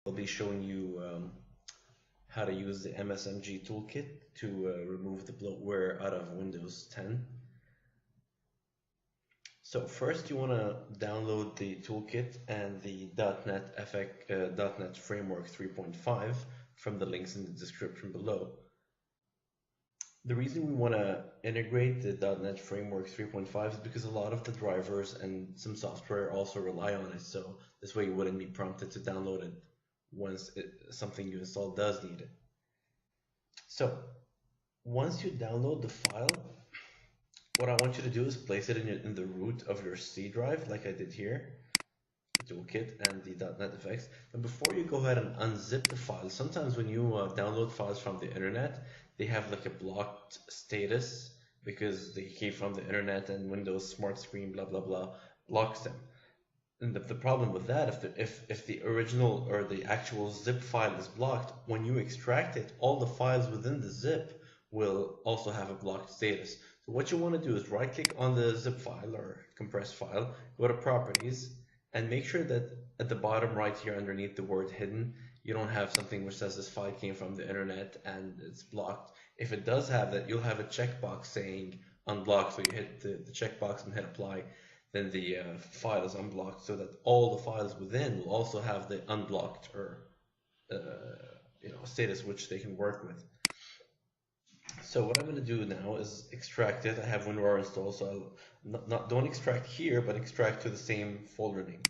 I'll be showing you how to use the MSMG toolkit to remove the bloatware out of Windows 10. So first you want to download the toolkit and the .NET Framework 3.5 from the links in the description below. The reason we want to integrate the .NET Framework 3.5 is because a lot of the drivers and some software also rely on it, so this way you wouldn't be prompted to download it once something you install does need it. So once you download the file, what I want you to do is place it in the root of your C drive, like I did here, the toolkit and the .NET-FX. And before you go ahead and unzip the file, sometimes when you download files from the internet, they have like a blocked status because they came from the internet and Windows Smart Screen blah blah blah blocks them. And the problem with that, if the original or the actual zip file is blocked, when you extract it, all the files within the zip will also have a blocked status. So what you want to do is right click on the zip file or compressed file, go to properties, and make sure that at the bottom right here underneath the word hidden, you don't have something which says this file came from the internet and it's blocked. If it does have that, you'll have a checkbox saying unblocked, so you hit the checkbox and hit apply. Then the file is unblocked, so that all the files within will also have the unblocked or status which they can work with. So what I'm going to do now is extract it. I have WinRAR installed, so I'll don't extract here, but extract to the same folder name.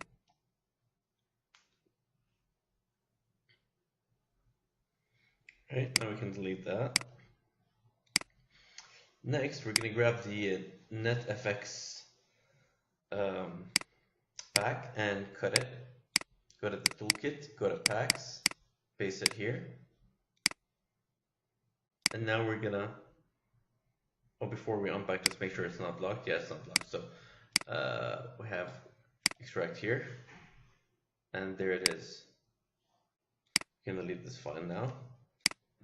Right, now we can delete that. Next, we're going to grab the NetFX pack and cut it. Go to the toolkit, go to packs, paste it here. And now we're gonna, before we unpack, just make sure it's not blocked. Yeah, it's not blocked. So we have extract here, and there it is. You can delete this file now.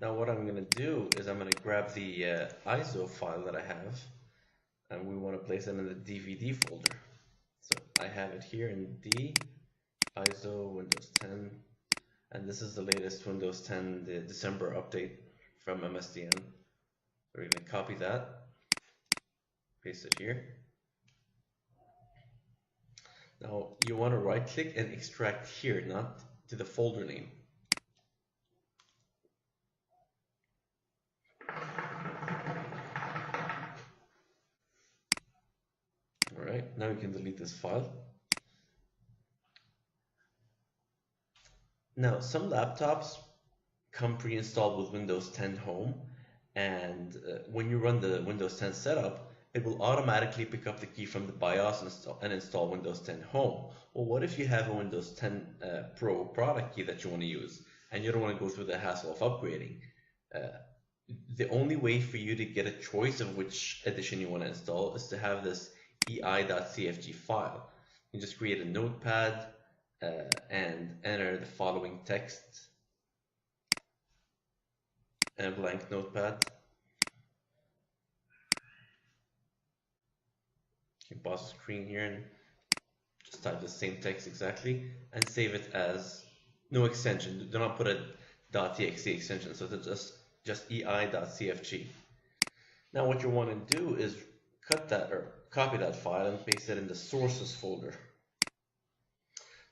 Now what I'm gonna do is I'm gonna grab the ISO file that I have, and we want to place it in the DVD folder. So I have it here in D, ISO Windows 10, and this is the latest Windows 10, the December update from MSDN. We're going to copy that, paste it here. Now you want to right click and extract here, not to the folder name. Alright, now you can delete this file. Now some laptops come pre-installed with Windows 10 Home, and when you run the Windows 10 setup, it will automatically pick up the key from the BIOS and install Windows 10 Home. Well, what if you have a Windows 10 Pro product key that you want to use and you don't want to go through the hassle of upgrading? The only way for you to get a choice of which edition you want to install is to have this ei.cfg file. You just create a notepad and enter the following text in a blank notepad. You can pause the screen here and just type the same text exactly and save it as no extension. Do not put a .txt extension, so it's just ei.cfg. Now what you want to do is cut that or copy that file and paste it in the sources folder.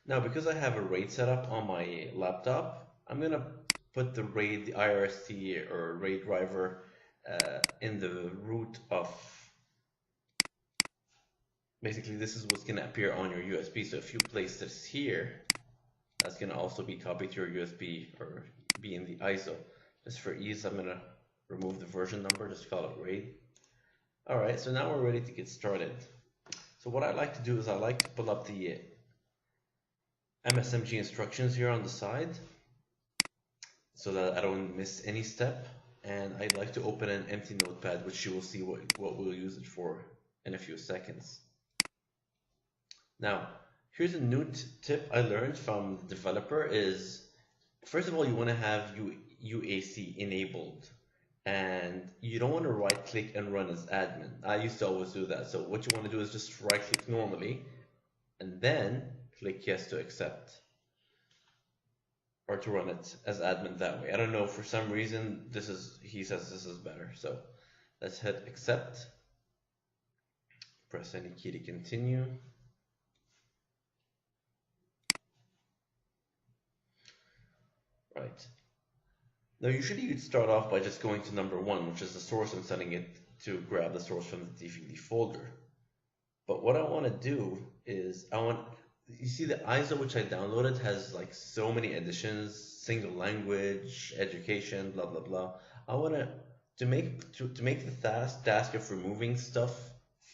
Now because I have a RAID setup on my laptop, I'm going to put the RAID, the IRST or RAID driver in the root of, basically this is what's going to appear on your USB. So if you place this here, that's going to also be copied to your USB or be in the ISO. Just for ease, I'm going to remove the version number, just call it RAID. Alright, so now we're ready to get started. So what I like to do is I like to pull up the MSMG instructions here on the side so that I don't miss any step, and I'd like to open an empty notepad, which you will see what we'll use it for in a few seconds. Now here's a new tip I learned from the developer is, first of all, you want to have UAC enabled, and you don't want to right click and run as admin. I used to always do that. So what you want to do is just right click normally and then click yes to accept. or to run it as admin that way. I don't know, for some reason he says this is better. So let's hit accept, press any key to continue. Right. Now usually you'd start off by just going to number 1, which is the source, and setting it to grab the source from the DVD folder. But what I want to do is you see the ISO which I downloaded has like so many editions, single language, education, blah blah blah. I want to make the task of removing stuff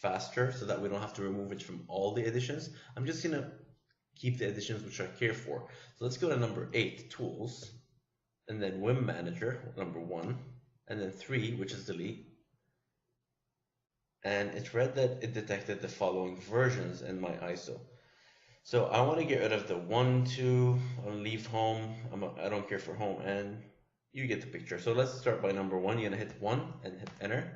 faster, so that we don't have to remove it from all the editions. I'm just gonna keep the editions which I care for. So let's go to number 8, tools, and then Wim Manager, number 1, and then 3, which is delete. And it read that it detected the following versions in my ISO. So I want to get rid of the 1, 2, I'll leave home, I don't care for home, and you get the picture. So let's start by number 1. You're going to hit 1 and hit enter.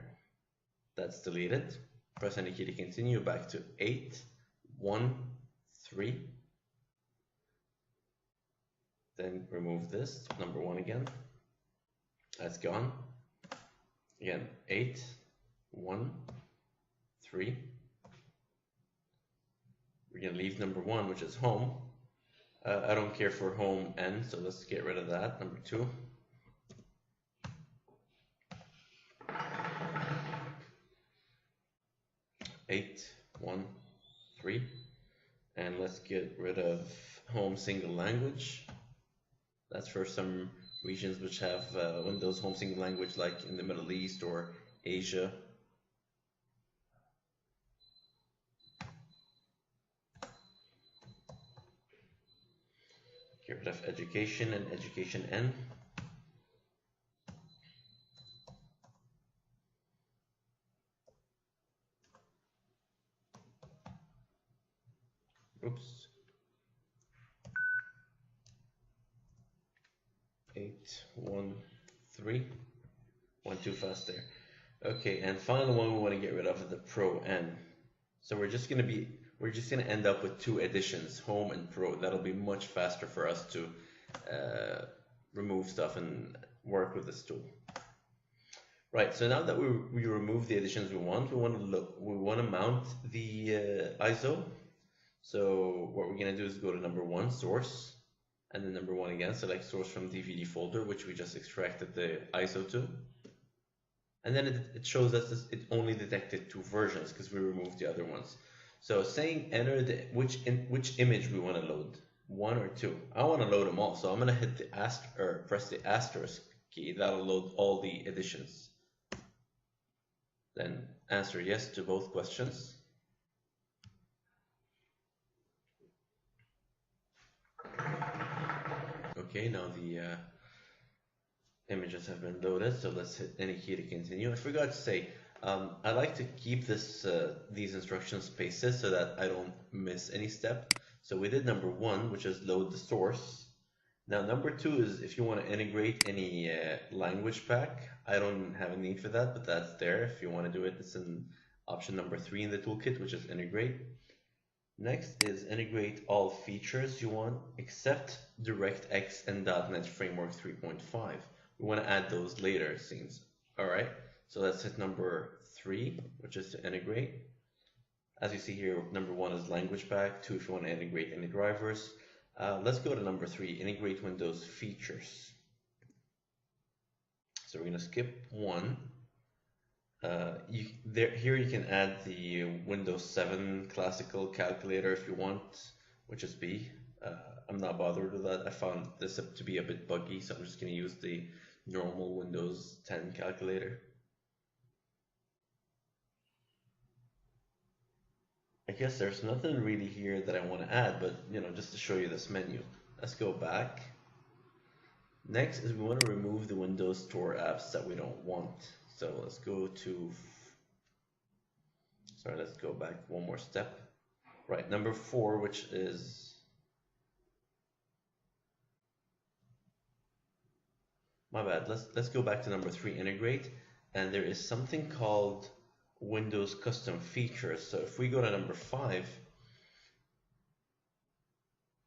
That's deleted. Press any key to continue, back to 8, 1, 3. Then remove this, number 1 again. That's gone. Again, 8, 1, 3. We're going to leave number 1, which is home. I don't care for home N, so let's get rid of that. Number 2. Eight, 1, 3. And let's get rid of home single language. That's for some regions which have Windows home single language, like in the Middle East or Asia. Get rid of education and education N. Oops. 8, 1, 3. Went too fast there. Okay, and final one we want to get rid of is the Pro N. So we're just gonna end up with 2 editions, home and pro. That'll be much faster for us to remove stuff and work with this tool. Right, so now that we remove the editions we want to mount the ISO. So what we're gonna do is go to number 1, source, and then number 1 again, select source from DVD folder, which we just extracted the ISO to. And then it shows us it only detected 2 versions because we removed the other ones. So saying enter which image we want to load, 1 or 2. I want to load them all, so I'm going to hit the press the asterisk key. That'll load all the editions. Then answer yes to both questions. Okay, now the images have been loaded, so let's hit any key to continue. I forgot to say, I like to keep these instruction spaces so that I don't miss any step. So we did number 1, which is load the source. Now number 2 is if you want to integrate any language pack. I don't have a need for that, but that's there. If you want to do it, it's in option number 3 in the toolkit, which is integrate. Next is integrate all features you want except DirectX and .NET Framework 3.5. We want to add those later, it seems. Alright, so let's hit number 3, which is to integrate. As you see here, number 1 is language pack, 2 if you want to integrate any drivers. Let's go to number 3, integrate Windows features. So we're going to skip 1. Here you can add the Windows 7 classical calculator if you want, which is B. I'm not bothered with that. I found this to be a bit buggy, so I'm just going to use the normal Windows 10 calculator. I guess there's nothing really here that I want to add, but just to show you this menu. Let's go back. Next is we want to remove the Windows Store apps that we don't want. So let's go back one more step. Right, number 4, which is my bad. Let's go back to number 3, integrate, and there is something called Windows custom features. So if we go to number 5,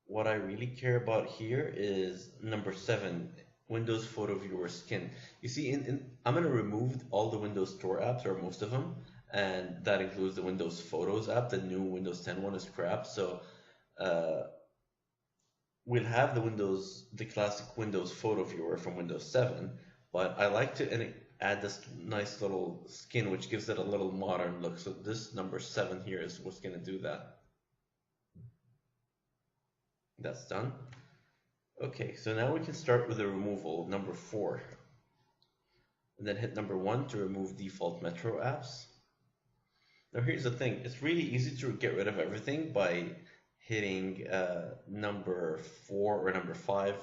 What I really care about here is number 7, Windows Photo Viewer Skin. You see, I'm going to remove all the Windows Store apps, or most of them, and that includes the Windows Photos app. The new Windows 10 one is crap, so uh, we'll have the classic Windows Photo Viewer from Windows 7, but I like to add this nice little skin, which gives it a little modern look. So this number 7 here is what's going to do that. That's done. Okay, so now we can start with the removal, number 4. And then hit number 1 to remove default Metro apps. Now here's the thing, it's really easy to get rid of everything by hitting number 4 or number 5.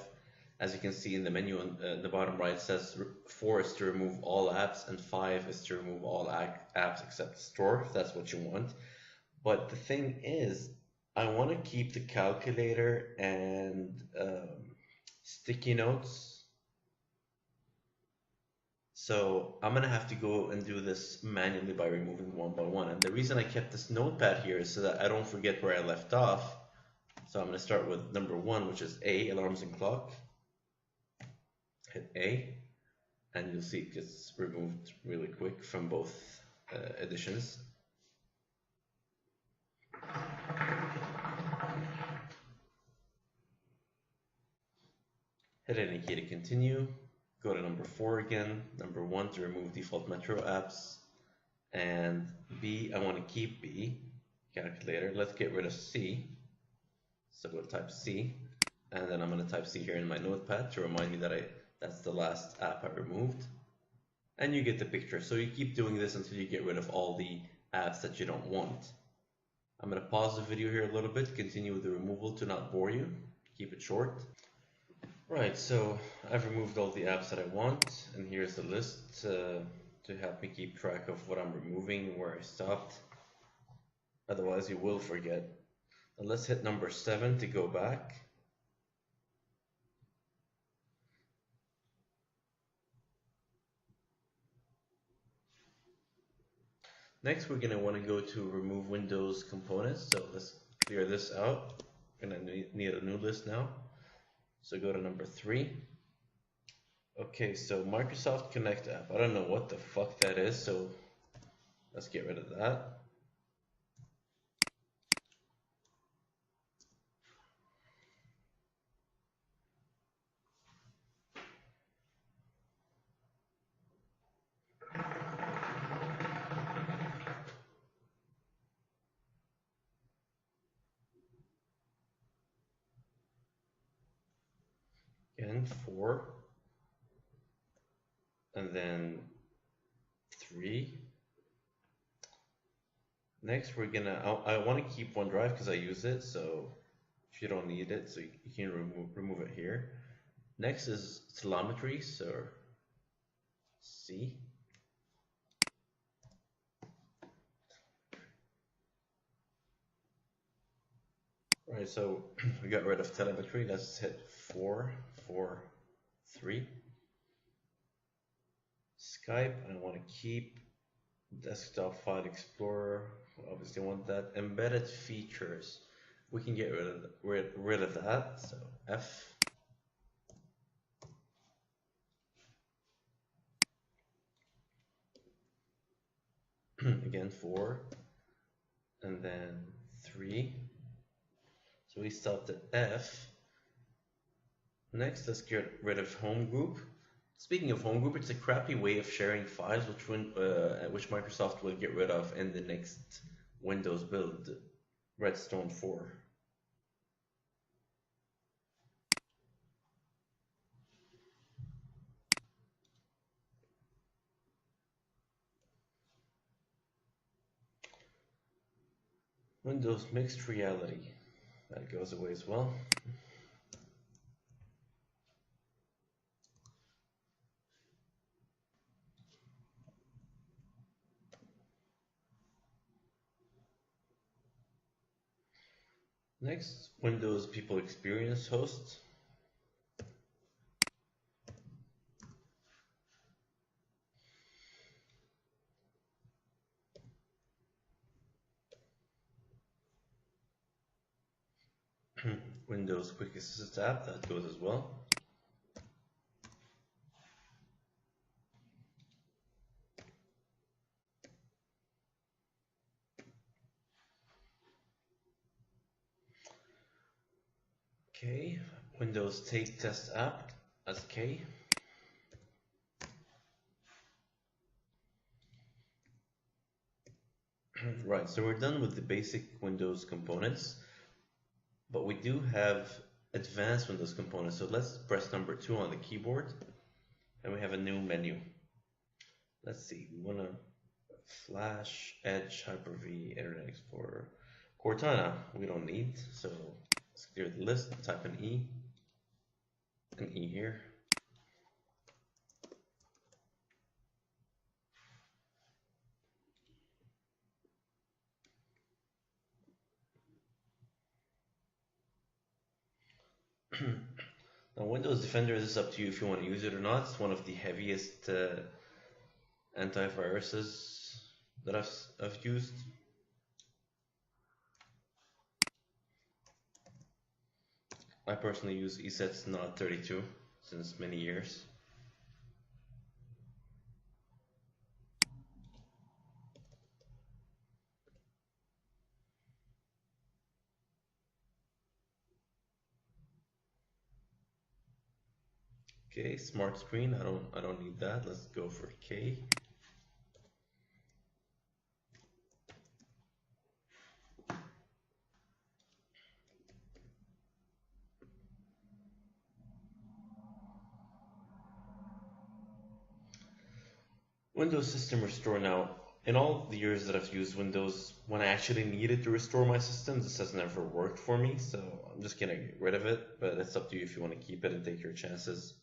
As you can see in the menu on the bottom right, it says 4 is to remove all apps and 5 is to remove all apps except store, if that's what you want. But the thing is, I want to keep the calculator and sticky notes. So I'm going to have to go and do this manually by removing one by one. And the reason I kept this notepad here is so that I don't forget where I left off. So I'm going to start with number 1, which is A, alarms and clock. Hit A, and you'll see it gets removed really quick from both editions. Hit any key to continue. Go to number 4 again. Number 1 to remove default Metro apps. And B, I want to keep B, calculator. Let's get rid of C. So we'll type C. And then I'm going to type C here in my notepad to remind me that that's the last app I removed. And you get the picture. So you keep doing this until you get rid of all the apps that you don't want. I'm going to pause the video here a little bit, continue with the removal to not bore you. Keep it short. Right, so I've removed all the apps that I want, and here's the list to help me keep track of what I'm removing, where I stopped. Otherwise you will forget. Now let's hit number 7 to go back. Next, we're going to want to go to remove Windows components. So let's clear this out. I'm going to need a new list now. So go to number 3. Okay, so Microsoft Connect app. I don't know what the fuck that is, so let's get rid of that. Again, 4, and then 3. Next, we're gonna, I want to keep OneDrive because I use it, so if you don't need it, so you can remove it here. Next is telemetry, so C. Right, so we got rid of telemetry. Let's hit 4, 4, 3. Skype, I want to keep desktop file explorer. Obviously, want that. Embedded features, we can get rid of that. So F. Again 4, and then 3. So we stopped at F. Next, let's get rid of home group. Speaking of home group, it's a crappy way of sharing files, which Microsoft will get rid of in the next Windows build, Redstone 4. Windows Mixed Reality, that goes away as well. Next, Windows People Experience Host. Windows Quick Assist app, that goes as well. Okay, Windows Take Test app as K. Right, so we're done with the basic Windows components, but we do have advanced Windows components. So let's press number 2 on the keyboard, and we have a new menu. Let's see, we want to Flash, Edge, Hyper-V, Internet Explorer, Cortana, we don't need, so let's clear the list, type an E here. Now, Windows Defender is up to you if you want to use it or not. It's one of the heaviest antiviruses that I've used. I personally use ESET's Not 32 since many years. Okay, smart screen, I don't need that. Let's go for K. Windows System Restore. Now, in all the years that I've used Windows, when I actually needed to restore my system, this has never worked for me, so I'm just gonna get rid of it, but it's up to you if you want to keep it and take your chances.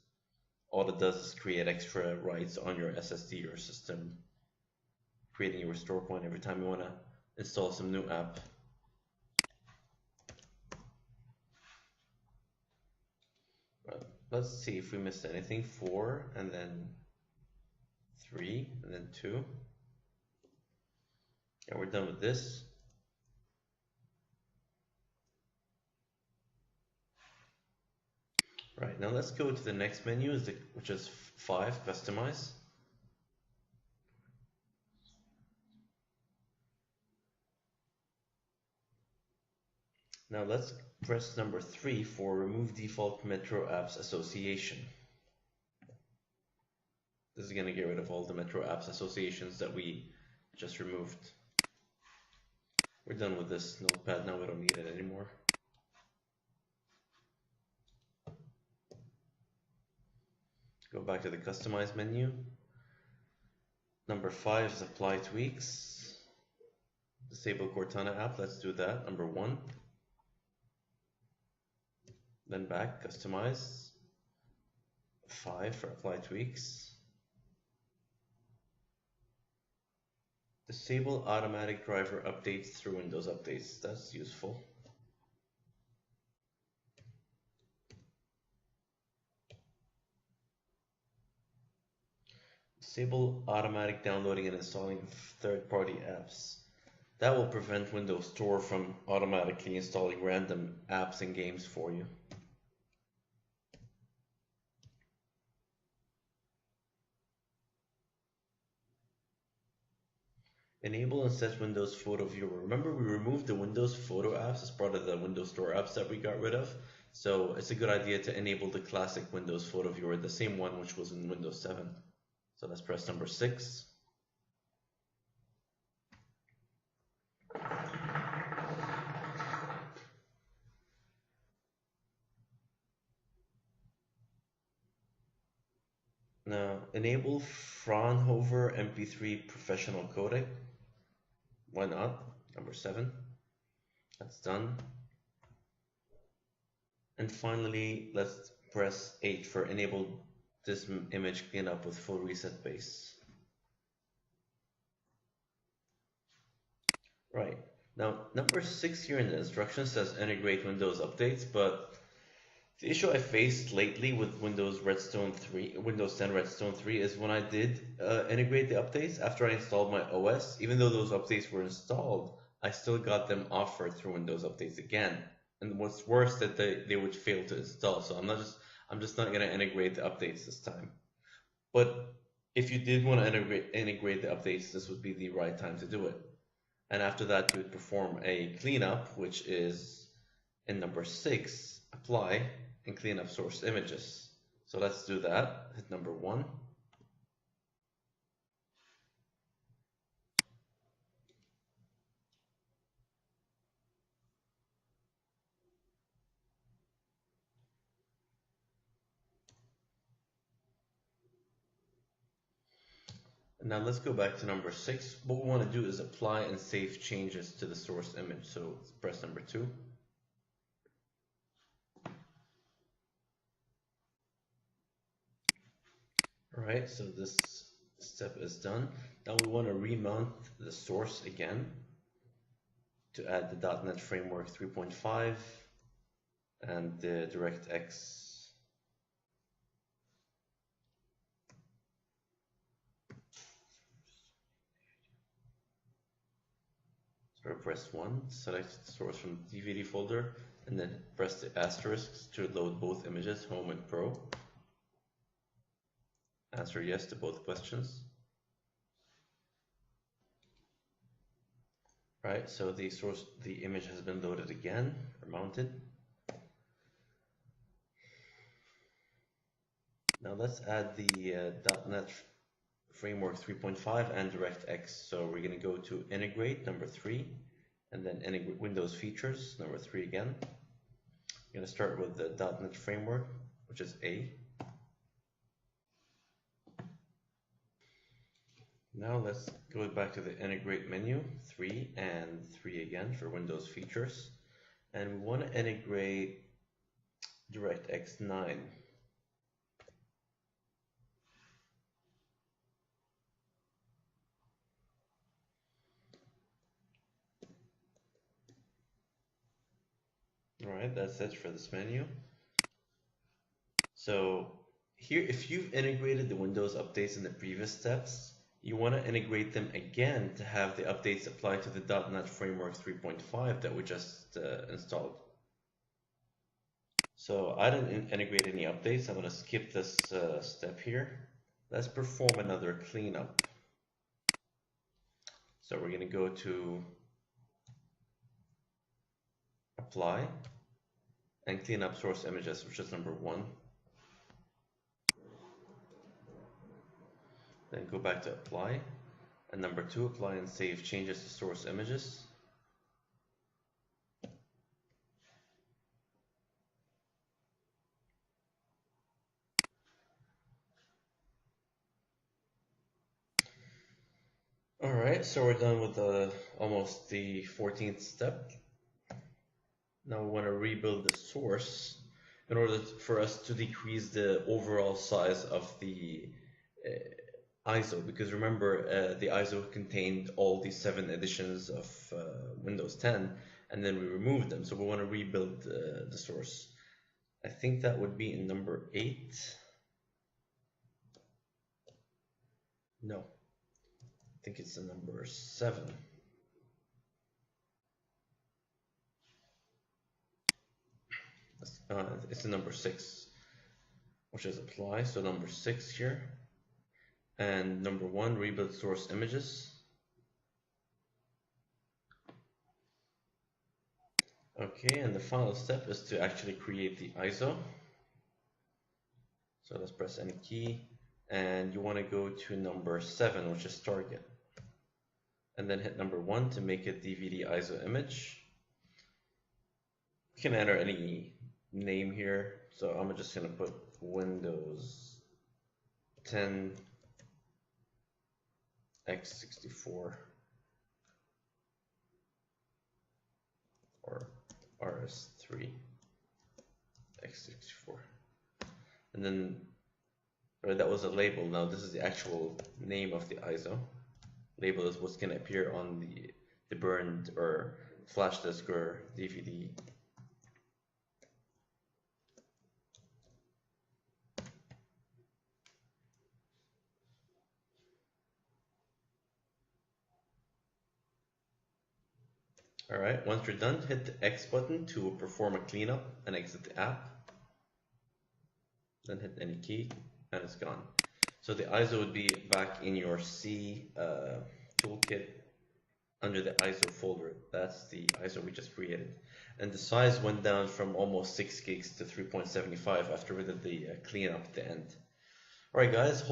All it does is create extra writes on your SSD or system, creating a restore point every time you want to install some new app. Let's see if we missed anything. 4 and then 3 and then 2. And we're done with this. Right, now let's go to the next menu, which is 5, customize. Now let's press number 3 for remove default Metro apps association. This is going to get rid of all the Metro apps associations that we just removed. We're done with this notepad now, we don't need it anymore. Go back to the customize menu. Number 5 is apply tweaks. Disable Cortana app, let's do that, number 1. Then back, customize. 5 for apply tweaks. Disable automatic driver updates through Windows updates, that's useful. Disable automatic downloading and installing of third-party apps. That will prevent Windows Store from automatically installing random apps and games for you. Enable and set Windows Photo Viewer. Remember, we removed the Windows Photo apps as part of the Windows Store apps that we got rid of. So it's a good idea to enable the classic Windows Photo Viewer, the same one which was in Windows 7. So let's press number 6. Now, enable Fraunhofer MP3 Professional Codec. Why not? Number 7. That's done. And finally, let's press 8 for enable this image cleanup with full reset base. Right. Now, number 6 here in the instructions says integrate Windows updates, but the issue I faced lately with Windows 10 Redstone 3 is when I did integrate the updates after I installed my OS, even though those updates were installed, I still got them offered through Windows updates again. And what's worse, that they would fail to install. So I'm just not going to integrate the updates this time. But if you did want to integrate the updates, this would be the right time to do it. And after that, you would perform a cleanup, which is in number 6, apply and clean up source images. So let's do that. Hit number 1. Now let's go back to number 6. What we want to do is apply and save changes to the source image. So let's press number 2. Alright, so this step is done. Now we want to remount the source again to add the .NET Framework 3.5 and the DirectX. So press 1, select the source from the DVD folder, and then press the asterisks to load both images, Home and Pro. Answer yes to both questions. Right, so the image has been loaded again, or mounted. Now let's add the .NET Framework 3.5 and DirectX. So we're going to go to Integrate, number 3, and then Integrate Windows Features, number 3 again. We're going to start with the .NET Framework, which is A. Now let's go back to the Integrate menu, 3 and 3 again for Windows Features. And we want to integrate DirectX 9. Alright, that's it for this menu. So here, if you've integrated the Windows updates in the previous steps, you want to integrate them again to have the updates apply to the .NET Framework 3.5 that we just installed. So I didn't integrate any updates. I'm going to skip this step here. Let's perform another cleanup. So we're going to go to Apply and clean up source images, which is number 1. Then go back to Apply, and number 2, apply and save changes to source images. Alright, so we're done with almost the 14th step. Now we want to rebuild the source in order for us to decrease the overall size of the ISO, because remember the ISO contained all the 7 editions of Windows 10, and then we removed them, so we want to rebuild the source. I think that would be in number 8. No, I think it's in number 7. It's in number 6, which is apply, so number 6 here. And number 1, rebuild source images. Okay, and the final step is to actually create the ISO. So let's press any key, and you want to go to number 7, which is target. And then hit number 1 to make it DVD ISO image. You can enter any name here. So I'm just going to put Windows 10 x64 or RS3 x64, and then that was a label. Now this is the actual name of the ISO. Label is what's going to appear on the burned or flash disk or DVD. Alright, once you're done, hit the X button to perform a cleanup and exit the app. Then hit any key and it's gone. So the ISO would be back in your C toolkit under the ISO folder. That's the ISO we just created. And the size went down from almost 6 gigs to 3.75 after we did the cleanup at the end. Alright guys, hope